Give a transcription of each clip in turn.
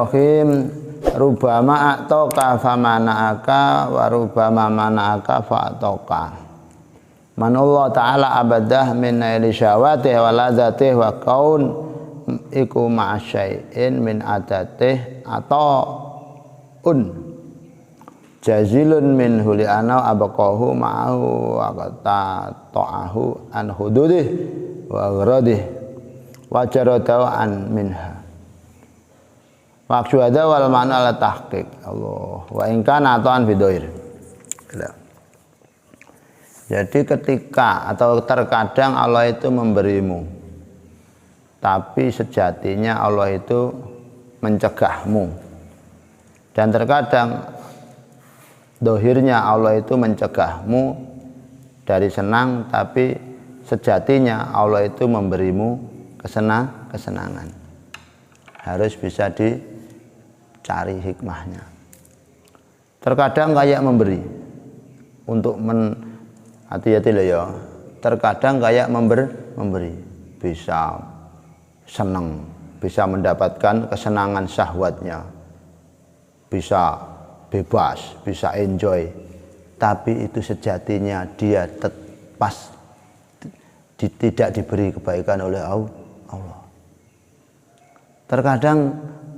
Bismillahirrahmanirrahim. Rubama a'toka famana'aka wa rubama mana'aka fa'toka. Manullah ta'ala abadah min naili syawatih wa ladhatih wa kaun iku ma'asyai'in min adatih ata'un jazilun min huli'anau abaqahu ma'ahu wa ta'ahu an hududih wa gradih wa jaradau an minha. Maksud ada wal makna la tahqiq Allah wa in kana ata'an bidoir. Jadi ketika atau terkadang Allah itu memberimu, tapi sejatinya Allah itu mencegahmu. Dan terkadang dohirnya Allah itu mencegahmu dari senang, tapi sejatinya Allah itu memberimu kesenangan. Harus bisa dicari hikmahnya. Terkadang kayak memberi untuk hati-hati loh ya. Terkadang kayak memberi bisa senang, bisa mendapatkan kesenangan syahwatnya, bisa bebas, bisa enjoy. Tapi itu sejatinya dia tidak diberi kebaikan oleh Allah. Terkadang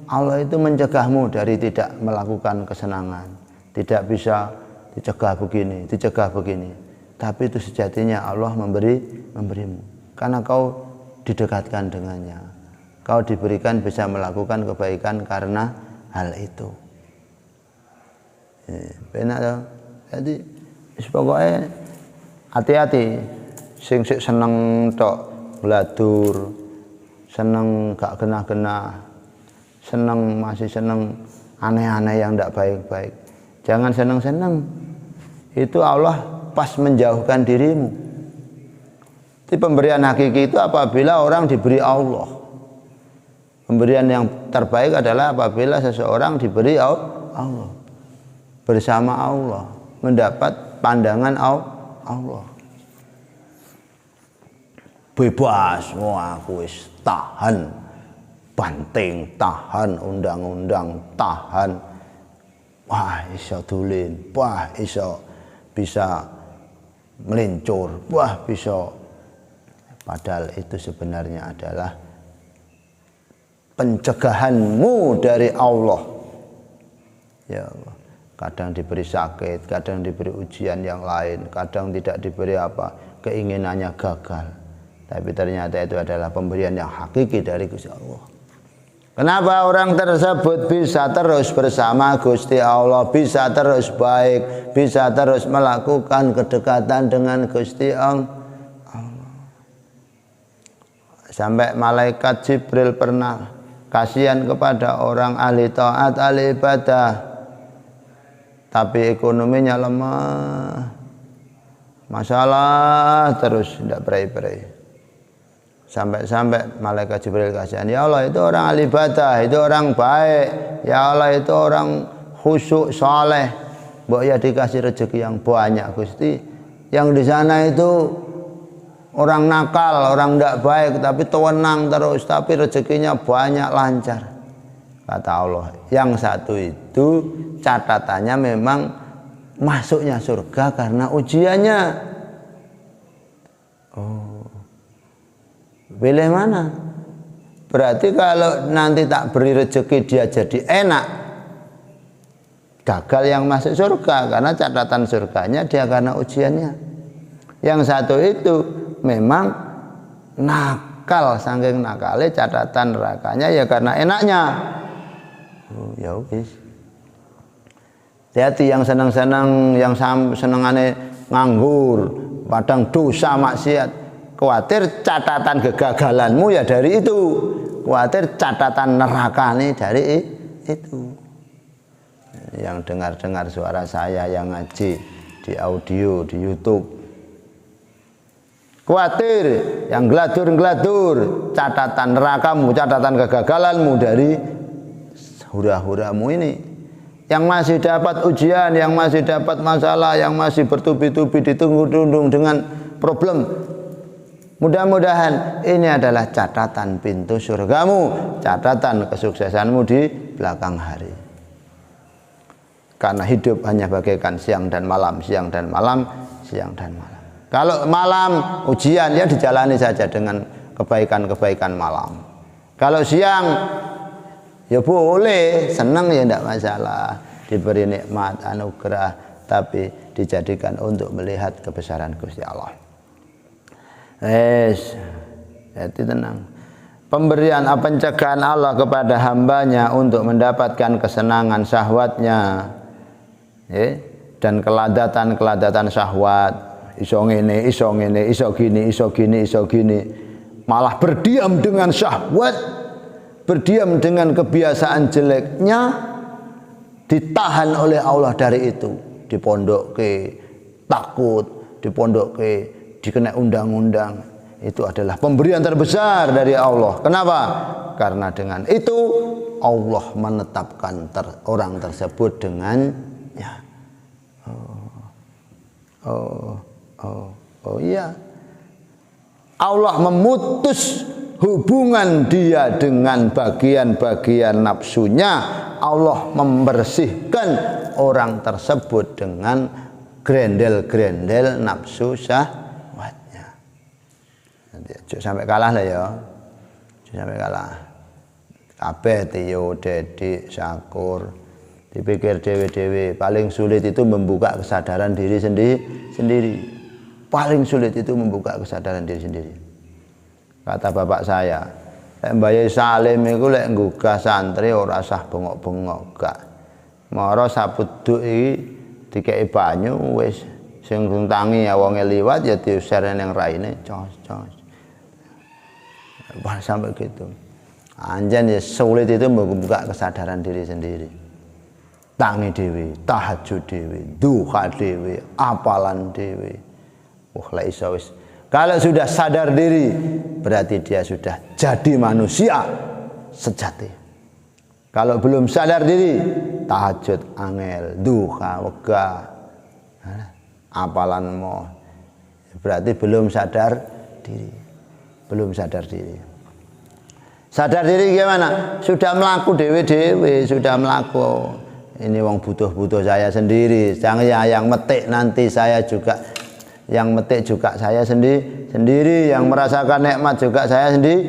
Allah itu mencegahmu dari tidak melakukan kesenangan, tidak bisa dicegah begini. Tapi itu sejatinya Allah memberimu. Karena kau didekatkan dengannya. Kau diberikan bisa melakukan kebaikan karena hal itu. Benar toh? Jadi pokoknya hati-hati. Sing seneng tok gladur, seneng gak genah-genah, masih seneng aneh-aneh yang tidak baik-baik. Jangan seneng-seneng. Itu Allah pas menjauhkan dirimu. Jadi pemberian hakiki itu apabila orang diberi Allah. Pemberian yang terbaik adalah apabila seseorang diberi Allah. Bersama Allah, mendapat pandangan Allah. Bebas, wah aku wis tahan banting, tahan undang-undang, tahan wah iso dolen, wah iso bisa melincur, wah bisa. Padahal itu sebenarnya adalah pencegahanmu dari Allah. Ya Allah. Kadang diberi sakit, kadang diberi ujian yang lain, kadang tidak diberi apa, keinginannya gagal. Tapi ternyata itu adalah pemberian yang hakiki dari Gusti Allah. Kenapa orang tersebut bisa terus bersama Gusti Allah, bisa terus baik, bisa terus melakukan kedekatan dengan Gusti Allah. Sampai malaikat Jibril pernah kasihan kepada orang ahli taat, ahli ibadah, tapi ekonominya lemah, masalah terus tidak berai-berai. Sampai malaikat Jibril kasihan, ya Allah itu orang ahli ibadah, itu orang baik, ya Allah itu orang khusyuk saleh, mbok ya dikasih rezeki yang banyak Gusti. Yang di sana itu orang nakal, orang tidak baik, tapi tenang terus, tapi rezekinya banyak, lancar. Kata Allah, yang satu itu catatannya memang masuknya surga karena ujiannya. Oh, pilih mana? Berarti kalau nanti tak beri rezeki dia jadi enak, gagal yang masuk surga karena catatan surganya dia karena ujiannya. Yang satu itu memang nakal, saking nakalnya catatan nerakanya ya karena enaknya. Oh, ya wis. Hati-hati yang senang-senang, yang senengane nganggur, padang dosa maksiat. Khawatir catatan kegagalanmu ya dari itu. Khawatir catatan nerakane dari itu. Yang dengar-dengar suara saya yang ngaji di audio di YouTube. Khawatir yang geladur-geladur catatan nerakamu, catatan kegagalanmu dari hura-huramu ini. Yang masih dapat ujian, yang masih dapat masalah, yang masih bertubi-tubi ditunggu-tunggu dengan problem, Mudah-mudahan ini adalah catatan pintu surgamu, catatan kesuksesanmu di belakang hari. Karena hidup hanya bagaikan siang dan malam, siang dan malam, siang dan malam. Kalau malam ujian ya dijalani saja dengan kebaikan-kebaikan malam. Kalau siang ya boleh, senang ya tidak masalah, diberi nikmat, anugerah, tapi dijadikan untuk melihat kebesaran Gusti Allah. Jadi tenang. Pemberian pencegahan Allah kepada hambanya untuk mendapatkan kesenangan syahwatnya, dan keladatan syahwat, iso ngene, iso ngene, iso gini, iso gini, iso gini, malah berdiam dengan syahwat, berdiam dengan kebiasaan jeleknya, ditahan oleh Allah dari itu, dipondokke, takut, dipondokke, dikena undang-undang. Itu adalah pemberian terbesar dari Allah. Kenapa? Karena dengan itu Allah menetapkan orang tersebut dengannya. Iya. Allah memutus hubungan dia dengan bagian-bagian nafsunya. Allah membersihkan orang tersebut dengan grendel-grendel nafsu syahwatnya. Nanti sampai kalah lah ya. Sampai kalah. Kabeh Tio, Dedi, Syakur dipikir dewe-dewe. Paling sulit itu membuka kesadaran diri sendiri. Paling sulit itu membuka kesadaran diri sendiri. Kata bapak saya, Mbak Yai Salim iku lek nggugah santri ora usah bengok-bengok gak. Mara sabuduk iki dikeki banyu wis sing runtangi ya wonge liwat ya diusir ning raine cos. Wah sampai gitu. Anjen ya sulit itu membuka kesadaran diri sendiri. Tangi dewi, tahajud dewi, duha dewi, apalan dewi. Lah iso wis. Kalau sudah sadar diri, berarti dia sudah jadi manusia sejati. Kalau belum sadar diri, tahajud angel, duha wegah, apalan mo, berarti belum sadar diri. Belum sadar diri. Sadar diri gimana? Sudah melaku dewe-dewe, sudah melaku. Ini wong butuh-butuh saya sendiri. Jangan ya yang metik nanti saya juga. Yang metik juga saya sendiri, yang merasakan nikmat juga saya sendiri.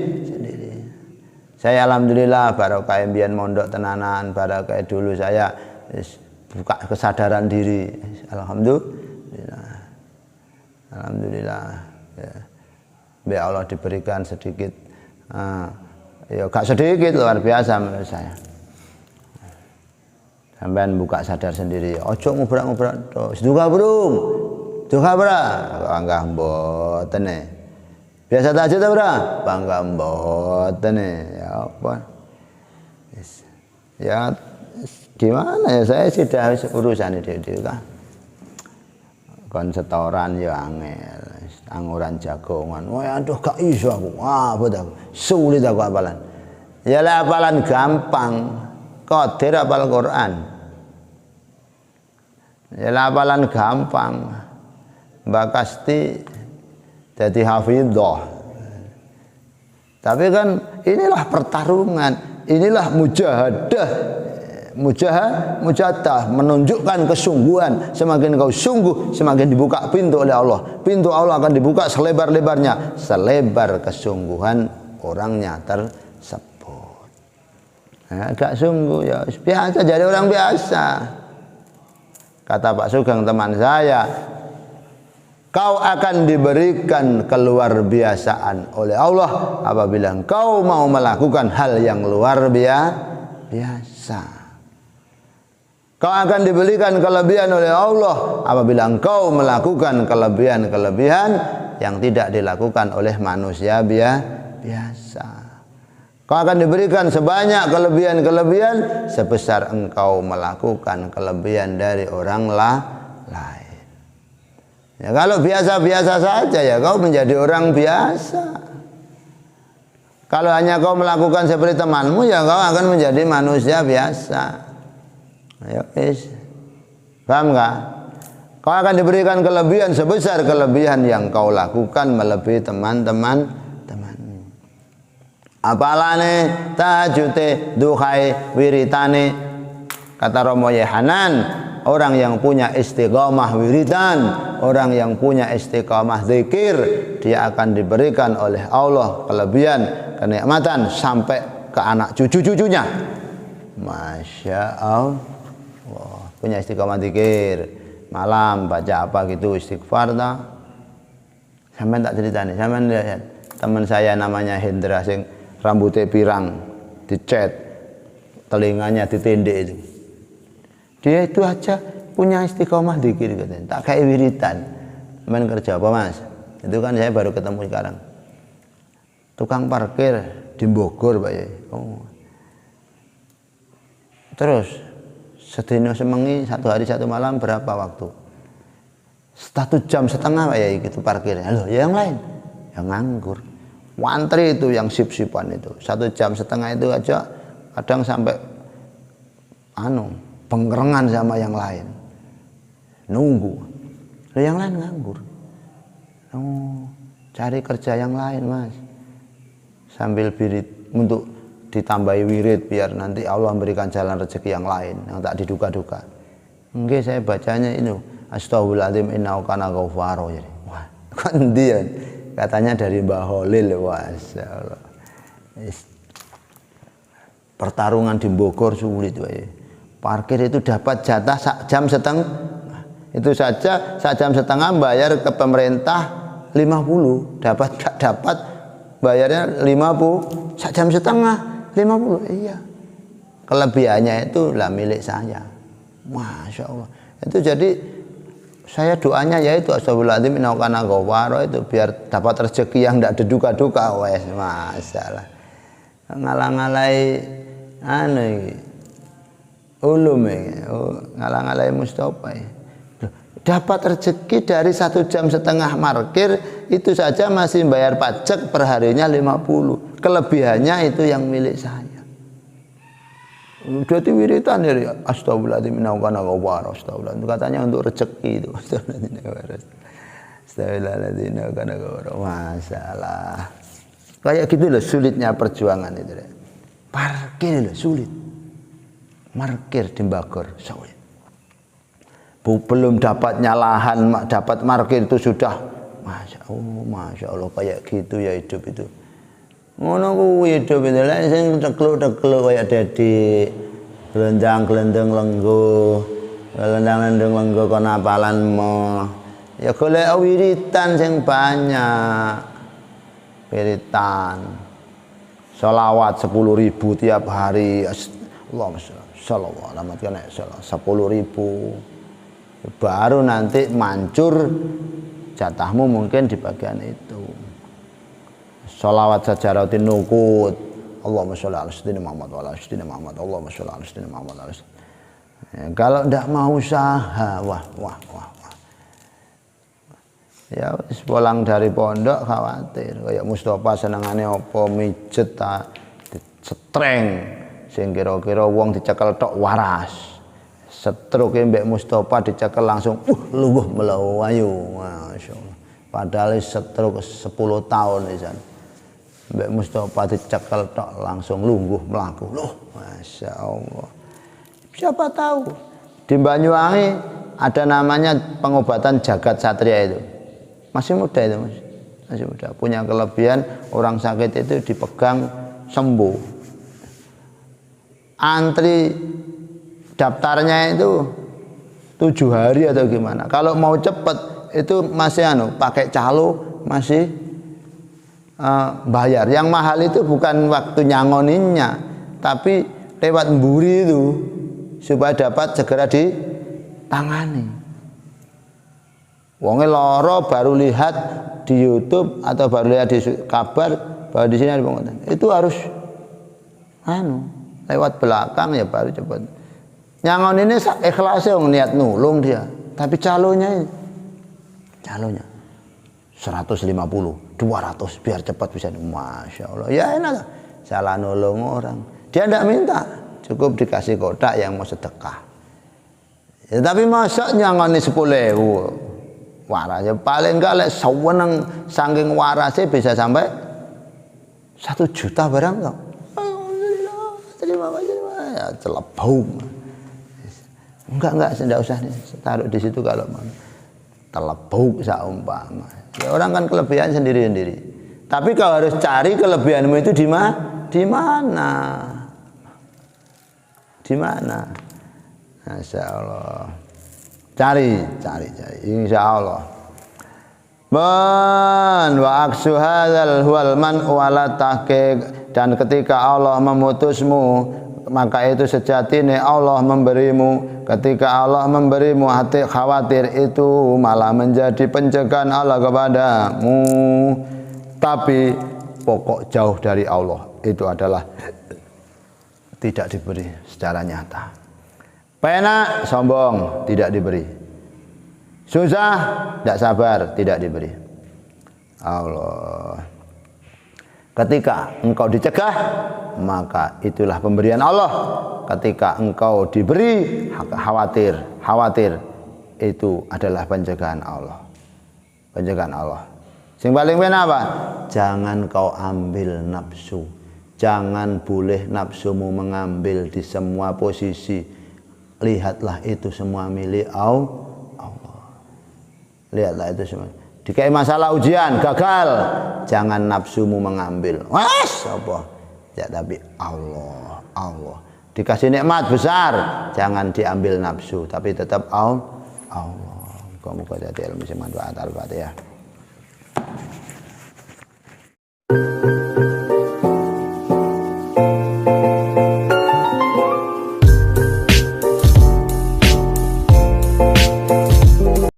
Saya alhamdulillah barokah mbiyen mondok tenanan, barokah dulu saya buka kesadaran diri. Alhamdulillah. Ya. Biar Allah diberikan sedikit, ya gak sedikit, luar biasa menurut saya. Sampai buka sadar sendiri. Ojo ngubrak-ngubrak terus. Duka burung. Duka bra, bangga mboten e. Biasa tahajud ta bra? Bangga mboten e. Ya apa? Ya gimana ya, saya sudah urusan itu kan. Kon setoran ya angel, anguran jagongan. Wah aduh gak iso aku. Wah betul. Sulit aku apalan. Ya lah apalan gampang. Qadir apal Quran. Ya lah apalan gampang. Mbak Kasti jadi hafidhah. Tapi kan inilah pertarungan, inilah mujahadah, menunjukkan kesungguhan. Semakin kau sungguh, semakin dibuka pintu oleh Allah. Pintu Allah akan dibuka selebar-lebarnya, selebar kesungguhan orangnya tersebut. Agak sungguh ya, biasa jadi orang biasa. Kata Pak Sugeng teman saya, kau akan diberikan keluar biasaan oleh Allah apabila kau mau melakukan hal yang luar biasa. Kau akan diberikan kelebihan oleh Allah apabila engkau melakukan kelebihan-kelebihan yang tidak dilakukan oleh manusia biasa. Kau akan diberikan sebanyak kelebihan-kelebihan sebesar engkau melakukan kelebihan dari orang lain. Ya, kalau biasa-biasa saja ya kau menjadi orang biasa. Kalau hanya kau melakukan seperti temanmu ya kau akan menjadi manusia biasa. Ya wis. Paham enggak? Kau akan diberikan kelebihan sebesar kelebihan yang kau lakukan melebihi teman-teman. Apalane tahajute duhai wiritane, kata Romo Yehanan, orang yang punya istiqomah wiridan, orang yang punya istiqomah zikir, dia akan diberikan oleh Allah kelebihan kenikmatan sampai ke anak cucu-cucunya. Masya Allah, punya istiqomah zikir, malam baca apa gitu istighfar tak? Sampai tak cerita nih, sampai lihat teman saya namanya Hendra sing rambutnya pirang, dicat, telinganya ditindih itu. Dia itu aja punya istiqomah zikir katanya. Tak kayak wiritan. Main kerja apa Mas? Itu kan saya baru ketemu sekarang. Tukang parkir di Bogor Pak Yai. Oh. Terus sedina semengi 1 hari 1 malam berapa waktu? 1,5 jam Pak Yai gitu parkirnya. Loh, ya yang lain yang nganggur. Wantri itu yang sip-sipan itu 1,5 jam itu aja kadang sampai pengkerengan sama yang lain nunggu. Lalu yang lain nganggur. Cari kerja yang lain Mas, sambil wirid untuk ditambahi wirid biar nanti Allah memberikan jalan rezeki yang lain yang tak diduga-duga. Nggih saya bacanya ini Astaghfirullahaladzim innahu kana ghafaro. Wah, kan dia katanya dari Mbah Holil. Masyaallah. Pertarungan di Bogor sulit Pak. Parkir itu dapat jatah 1,5 jam. Itu saja 1,5 jam bayar ke pemerintah 50, dapat gak dapat bayarnya 50, 1,5 jam 50. Iya. Kelebihannya itu lah milik saya. Masya Allah. Itu jadi saya doanya yaitu astagfirullahaladzim innahu kana ghafaro, itu biar dapat rezeki yang tidak diduga-duga. Wes masalah ngalang-ngalai ulum ngalang-ngalai Mustafa dapat rezeki dari 1,5 jam parkir itu saja masih bayar pajak perharinya 50. Kelebihannya itu yang milik saya. Udah wiritan dari astagfirullahaladzim innahu kana ghafaro, astagfirullah. Katanya untuk rezeki itu. Astagfirullahaladzim innahu kana ghafaro. Masalah. Kayak gitu loh sulitnya perjuangan itu. Parkir loh sulit. Parkir di Bogor sulit. Belum dapatnya lahan, dapat parkir itu sudah Masya Allah kayak gitu ya hidup itu. Ngono kuwi hidup itu lek sing cekluk-cekluk kaya dadi glendang-glendeng lenggo. Glendang-glendeng lenggo kon apalanmu. Ya golek wiritan sing banyak. Wiritan. Sholawat 10.000 tiap hari. Allahumma sholawat alamat kana 10.000. Baru nanti mancur jatahmu mungkin di bagian itu. Sholawat saja rutin nukut. Allahumma sholli ala sayyidina Muhammad wa ala sayyidina Muhammad. Allahumma sholli ala sayyidina Muhammad wa ala kalau tidak mau usaha, wah. Ya pulang dari pondok khawatir. Kayak Mustafa senengane apa mijet ta setreng sing kira-kira wong dicekel tok waras. Stroke mbek Mustafa dicekel langsung lungguh melayu. Masyaallah. Padahal stroke 10 tahun di sana. Mbak Mustafa dicekel tok langsung lungguh melaku. Loh, Masya Allah. Siapa tahu di Banyuwangi ada namanya pengobatan jagat satria itu. Masih muda itu Mas. Masih muda. Punya kelebihan orang sakit itu dipegang sembuh. Antri daftarnya itu 7 hari atau gimana. Kalau mau cepet itu masih pakai calo masih bayar. Yang mahal itu bukan waktu nyangoninnya, tapi lewat mburi itu supaya dapat segera ditangani. Wonge loro baru lihat di YouTube atau baru lihat di kabar bahwa di sini ada pengobatan. Itu harus lewat belakang ya baru cepat. Nyangoninnya ikhlasnya niat nulung dia, tapi calonya 150, 200 biar cepat bisa. Masya Allah, ya enak salah nolong orang. Dia tidak minta, cukup dikasih kotak yang mau sedekah. Ya, tapi masa nyangoni 10.000 warasnya paling enggak lek seweneng saking warasnya bisa sampai 1 juta barang toh. Alhamdulillah, terima ya celebung. Enggak usah nih, taruh di situ kalau mau. Telebuk saumpama. Ya, orang kan kelebihan sendiri-sendiri. Tapi kau harus cari kelebihanmu itu di mana? Di mana? Di mana? Masya Allah. Cari. Insya Allah. Wa aksu hadzal huwal man wala tahqiq, dan ketika Allah memutusmu maka itu sejatine Allah memberimu. Ketika Allah memberimu hati khawatir itu malah menjadi pencegahan Allah kepadamu. Tapi pokok jauh dari Allah itu adalah tidak diberi secara nyata. Penak sombong tidak diberi. Susah tidak sabar tidak diberi. Allah. Ketika engkau dicegah maka itulah pemberian Allah. Ketika engkau diberi khawatir itu adalah pencegahan Allah. Pencegahan Allah. Sing paling penak apa? Jangan kau ambil nafsu. Jangan boleh nafsumu mengambil di semua posisi. Lihatlah itu semua milik Allah. Lihatlah itu semua. Dikai masalah ujian gagal, jangan nafsumu mengambil. Wes apa? Ya tapi Allah. Dikasih nikmat besar, jangan diambil nafsu, tapi tetap Allah. Muga-muga dadi ilmu sing manfaat. Al-Fatihah.